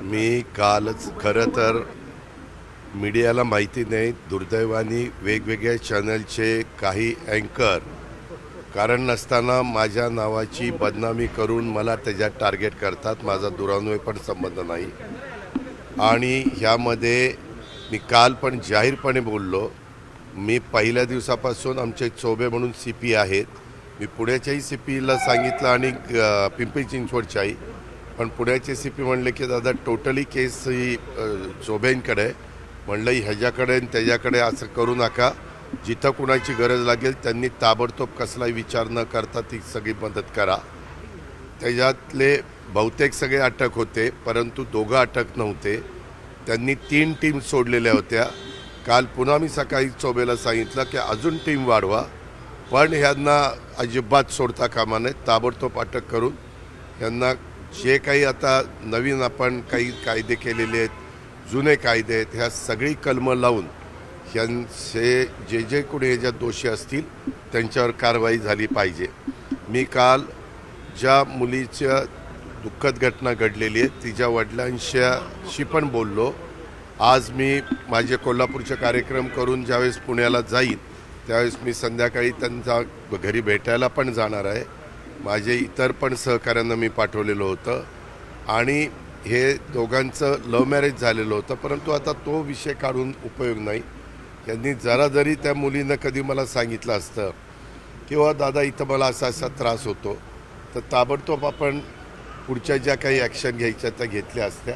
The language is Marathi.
मी कालच खरं तर मीडियाला माहिती नाही, दुर्दैवाने वेगवेगळ्या चॅनलचे काही अँकर कारण नसताना माझ्या नावाची बदनामी करून मला त्याच्यात टार्गेट करतात. माझा दुरान्वय पण संबंध नाही आणि ह्यामध्ये मी काल पण जाहीरपणे बोललो. मी पहिल्या दिवसापासून आमचे चोबे म्हणून सी पी आहेत. मी पुण्याच्याही सी पीला सांगितलं आणि पिंपरी चिंचवडच्याही. पण पुण्याचे सी पी म्हणले की दादा टोटली केस ही चोब्यांकडे. म्हणलं ह्याच्याकडे आणि त्याच्याकडे असं करू नका. जिथं कुणाची गरज लागेल त्यांनी ताबडतोब कसलाही विचार न करता ती सगळी मदत करा. त्याच्यातले बहुतेक सगळे अटक होते, परंतु दोघं अटक नव्हते. त्यांनी 3 टीम सोडलेल्या होत्या. काल पुन्हा मी सकाळी चोबेला सांगितलं की अजून टीम वाढवा, पण ह्यांना अजिबात सोडता कामा नये. ताबडतोब अटक करून ह्यांना जे काही आता नवीन आपण काही कायदे केलेले आहेत, जुने कायदे आहेत, ह्या सगळी कलमं लावून ह्यांचे जे कोणी ह्याच्यात दोषी असतील त्यांच्यावर कारवाई झाली पाहिजे. मी काल ज्या मुलीच्या दुःखद घटना घडलेली आहे तिच्या वडिलांशी पण बोललो. आज मी माझे कोल्हापूरचे कार्यक्रम करून ज्यावेळेस पुण्याला जाईन त्यावेळेस मी संध्याकाळी त्यांचा घरी भेटायला पण जाणार आहे. माझे इतर पण सहकाऱ्यांना मी पाठवलेलं होतं आणि हे दोघांचं लव्ह मॅरेज झालेलं होतं, परंतु आता तो विषय काढून उपयोग नाही. त्यांनी जरा जरी त्या मुलीनं कधी मला सांगितलं असतं किंवा दादा इथं मला असा असा त्रास होतो, तर ताबडतोब आपण पुढच्या ज्या काही ॲक्शन घ्यायच्या त्या घेतल्या असत्या.